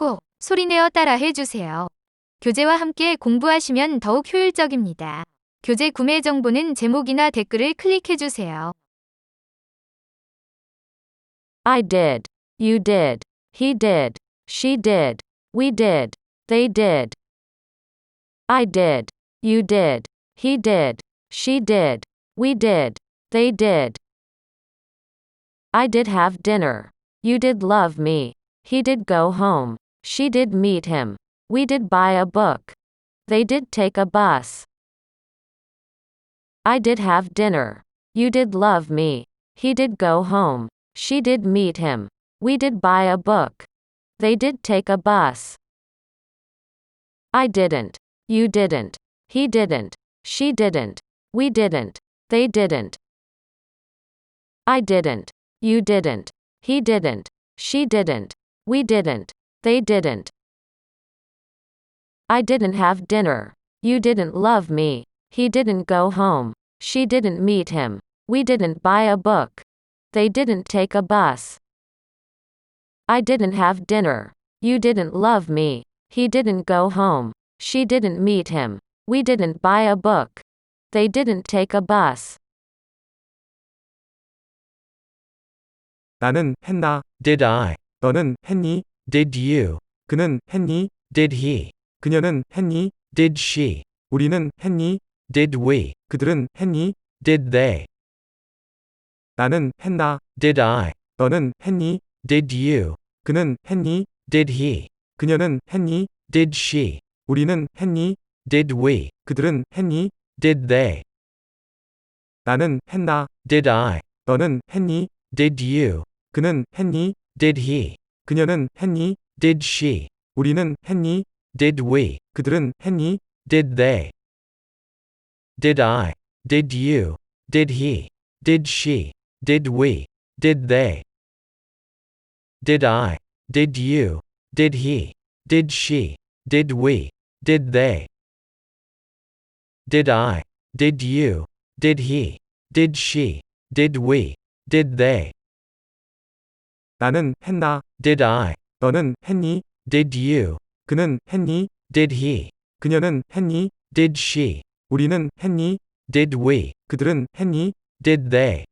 꼭 소리내어 따라해 주세요. 교재와 함께 공부하시면 더욱 효율적입니다. 교재 구매 정보는 제목이나 댓글을 클릭해 주세요. I did. You did. He did. She did. We did. They did. I did. You did. He did. She did. We did. They did. I did have dinner. You did love me. He did go home. She did meet him. We did buy a book. They did take a bus. I did have dinner. You did love me. He did go home. She did meet him. We did buy a book. They did take a bus. I didn't. You didn't. He didn't. She didn't. We didn't. They didn't. I didn't. You didn't. He didn't. She didn't. We didn't. They didn't. I didn't have dinner. You didn't love me. He didn't go home. She didn't meet him. We didn't buy a book. They didn't take a bus. I didn't have dinner. You didn't love me. He didn't go home. She didn't meet him. We didn't buy a book. They didn't take a bus. 나는 했나? Did I? 너는 했니? Did you? 그는 했니? Did he? 그녀는 했니? Did she? 우리는 했니? Did we? 그들은 했니? Did they? 나는 했나? Did I? 너는 했니? Did you? 그는 했니? Did he? 그녀는 했니? Did she? 우리는 했니? Did we? 그들은 했니? Did they? 나는 했나? Did I? 너는 했니? Did you? 그는 했니? Did he? 그녀는 했니? Did she? 우리는 했니? Did we? 그들은 했니? Did they? Did I? Did you? Did he? Did she? Did we? Did they? Did I? Did you? Did he? Did she? Did we? Did they? Did I? Did you? Did he? Did she? Did we? Did they? 나는 했나? Did I? 너는 했니? Did you? 그는 했니? Did he? 그녀는 했니? Did she? 우리는 했니? Did we? 그들은 했니? Did they?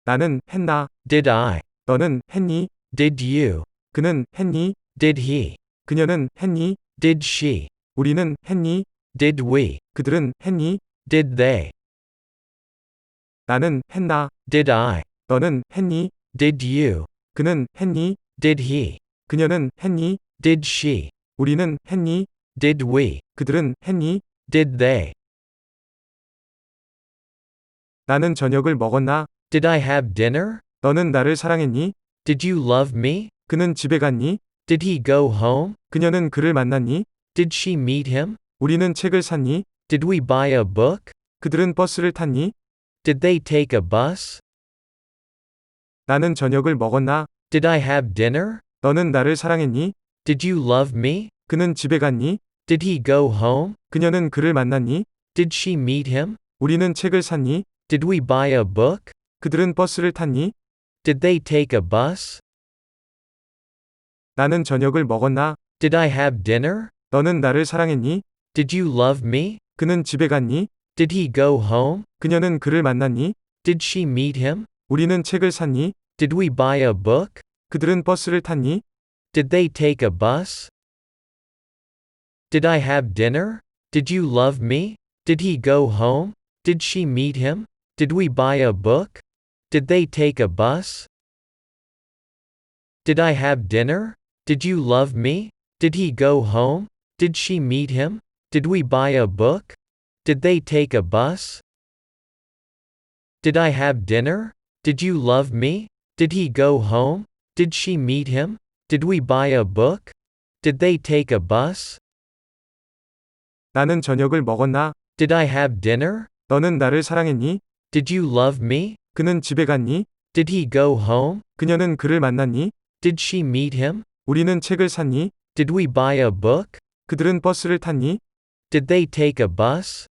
나는 했나? Did I? 너는 했니? Did you? 그는 했니? Did he? 그녀는 했니? Did she? 우리는 했니? Did we? 그들은 했니? Did they? 나는 했나? Did I? 너는 했니? Did you? 그는 했니? Did he? 그녀는 했니? Did she? 우리는 했니? Did we? 그들은 했니? Did they? 나는 저녁을 먹었나? Did I have dinner? 너는 나를 사랑했니? Did you love me? 그는 집에 갔니? Did he go home? 그녀는 그를 만났니? Did she meet him? 우리는 책을 샀니? Did we buy a book? 그들은 버스를 탔니? Did they take a bus? 나는 저녁을 먹었나? Did I have dinner? 너는 나를 사랑했니? Did you love me? 그는 집에 갔니? Did he go home? 그녀는 그를 만났니? Did she meet him? 우리는 책을 샀니? Did we buy a book? 그들은 버스를 탔니? Did they take a bus? 나는 저녁을 먹었나? Did I have dinner? 너는 나를 사랑했니? Did you love me? 그는 집에 갔니? Did he go home? 그녀는 그를 만났니? Did she meet him? 우리는 책을 샀니? Did we buy a book? 그들은 버스를 탔니? Did they take a bus? Did I have dinner? Did you love me? Did he go home? Did she meet him? Did we buy a book? Did they take a bus? Did I have dinner? Did you love me? Did he go home? Did she meet him? Did we buy a book? Did they take a bus? Did I have dinner? Did you love me? Did he go home? Did she meet him? Did we buy a book? Did they take a bus? 나는 저녁을 먹었나? Did I have dinner? 너는 나를 사랑했니? Did you love me? 그는 집에 갔니? Did he go home? 그녀는 그를 만났니? Did she meet him? 우리는 책을 샀니? Did we buy a book? 그들은 버스를 탔니? Did they take a bus?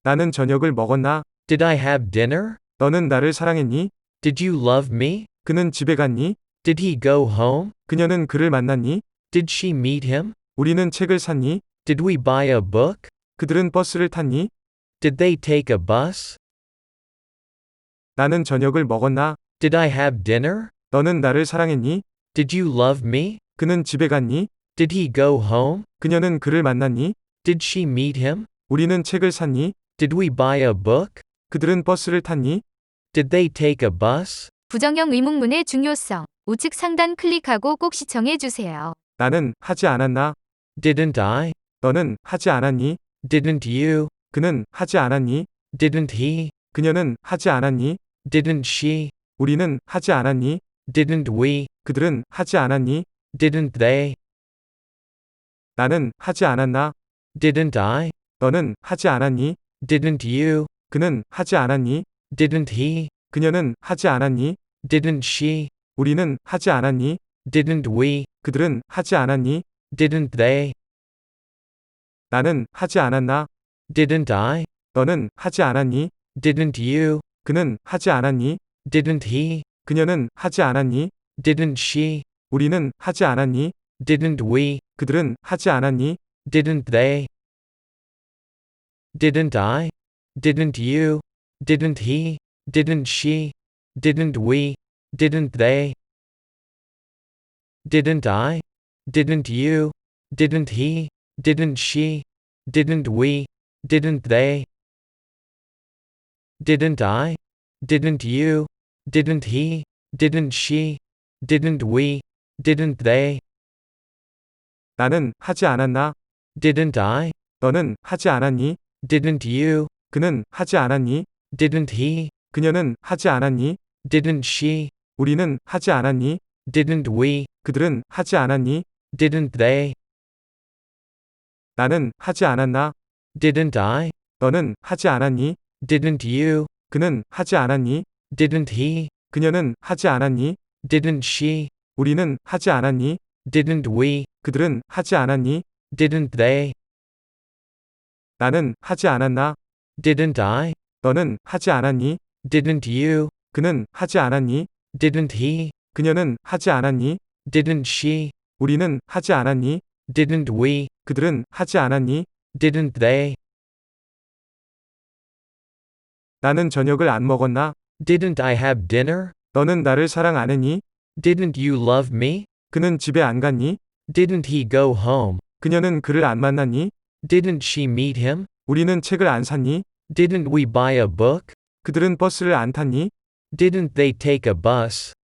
나는 저녁을 먹었나? Did I have dinner? 너는 나를 사랑했니? Did you love me? 그는 집에 갔니? Did he go home? 그녀는 그를 만났니? Did she meet him? 우리는 책을 샀니? Did we buy a book? 그들은 버스를 탔니? Did they take a bus? 나는 저녁을 먹었나? Did I have dinner? 너는 나를 사랑했니? Did you love me? 그는 집에 갔니? Did he go home? 그녀는 그를 만났니? Did she meet him? 우리는 책을 샀니? Did we buy a book? 그들은 버스를 탔니? Did they take a bus? 부정형 의문문의 중요성. 우측 상단 클릭하고 꼭 시청해 주세요. 나는 하지 않았나? Didn't I? 너는 하지 않았니? Didn't you? 그는 하지 않았니? Didn't he? 그녀는 하지 않았니? Didn't she? 우리는 하지 않았니? Didn't we? 그들은 하지 않았니? Didn't they? 나는 하지 않았나? Didn't I? 너는 하지 않았니? Didn't you? 그는 하지 않았니? Didn't he? 그녀는 하지 않았니? Didn't she? 우리는 하지 않았니? Didn't we? 그들은 하지 않았니? Didn't they? 나는 하지 않았나? Didn't I? 너는 하지 않았니? Didn't you? 그는 하지 않았니? Didn't he? 그녀는 하지 않았니? Didn't she? 우리는 하지 않았니? Didn't we? 그들은 하지 않았니? Didn't they? Didn't I? Didn't you? Didn't he? Didn't she? Didn't we? Didn't they? Didn't I? Didn't you? Didn't he? Didn't she? Didn't we? Didn't they? Didn't I? Didn't you? Didn't he? Didn't she? Didn't we? Didn't they? 나는 하지 않았나? Didn't I? 너는 하지 않았니? Didn't you? 그는 하지 않았니? Didn't he? 그녀는 하지 않았니? Didn't she? 우리는 하지 않았니? Didn't we? 그들은 하지 않았니? Didn't they? 나는 하지 않았나? Didn't I? 너는 하지 않았니? Didn't you? 그는 하지 않았니? Didn't he? 그녀는 하지 않았니? Didn't she? 우리는 하지 않았니? Didn't we? 그들은 하지 않았니? Didn't they? 나는 하지 않았나? Didn't I? 너는 하지 않았니? Didn't you? 그는 하지 않았니? Didn't he? 그녀는 하지 않았니? Didn't she? 우리는 하지 않았니? Didn't we? 그들은 하지 않았니? Didn't they? 나는 저녁을 안 먹었나? Didn't I have dinner? 너는 나를 사랑 안 했니? Didn't you love me? 그는 집에 안 갔니? Didn't he go home? 그녀는 그를 안 만났니? Didn't she meet him? 우리는 책을 안 샀니? Didn't we buy a book? 그들은 버스를 안 탔니? Didn't they take a bus?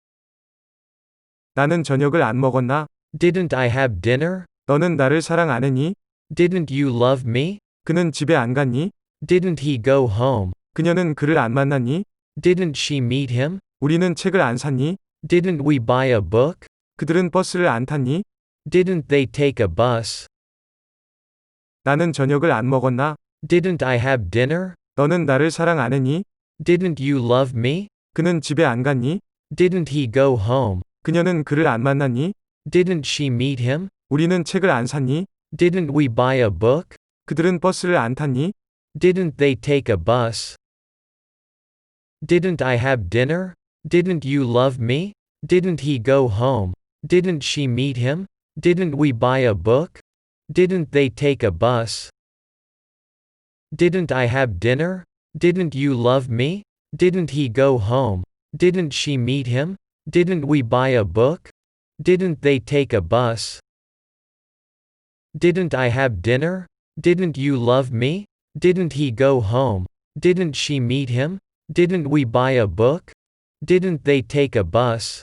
나는 저녁을 안 먹었나? Didn't I have dinner? 너는 나를 사랑 안 했니? Didn't you love me? 그는 집에 안 갔니? Didn't he go home? 그녀는 그를 안 만났니? Didn't she meet him? 우리는 책을 안 샀니? Didn't we buy a book? 그들은 버스를 안 탔니? Didn't they take a bus? 나는 저녁을 안 먹었나? Didn't I have dinner? 너는 나를 사랑 안 했니? Didn't you love me? 그는 집에 안 갔니? Didn't he go home? 그녀는 그를 안 만났니? Didn't she meet him? 우리는 책을 안 샀니? Didn't we buy a book? 그들은 버스를 안 탔니? Didn't they take a bus? Didn't I have dinner? Didn't you love me? Didn't he go home? Didn't she meet him? Didn't we buy a book? Didn't they take a bus? Didn't I have dinner? Didn't you love me? Didn't he go home? Didn't she meet him? Didn't we buy a book? Didn't they take a bus? Didn't I have dinner? Didn't you love me? Didn't he go home? Didn't she meet him? Didn't we buy a book? Didn't they take a bus?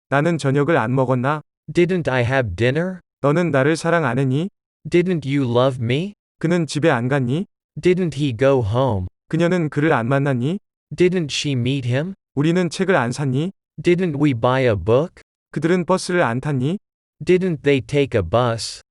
나는 저녁을 안 먹었나? Didn't I have dinner? 너는 나를 사랑 안 했니? Didn't you love me? 그는 집에 안 갔니? Didn't he go home? 그녀는 그를 안 만났니? Didn't she meet him? 우리는 책을 안 샀니? Didn't we buy a book? 그들은 버스를 안 탔니? Didn't they take a bus?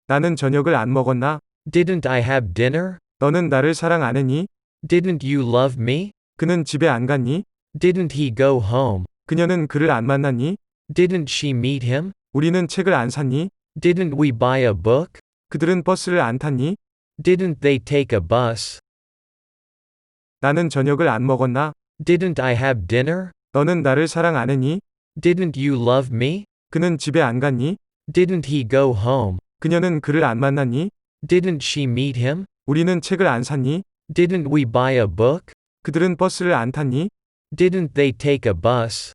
나는 저녁을 안 먹었나? Didn't I have dinner? 너는 나를 사랑 안 했니? Didn't you love me? 그는 집에 안 갔니? Didn't he go home? 그녀는 그를 안 만났니? Didn't she meet him? 우리는 책을 안 샀니? Didn't we buy a book? 그들은 버스를 안 탔니? Didn't they take a bus? 나는 저녁을 안 먹었나? Didn't I have dinner? 너는 나를 사랑 안 했니? Didn't you love me? 그는 집에 안 갔니? Didn't he go home? 그녀는 그를 안 만났니? Didn't she meet him? 우리는 책을 안 샀니? Didn't we buy a book? 그들은 버스를 안 탔니? Didn't they take a bus?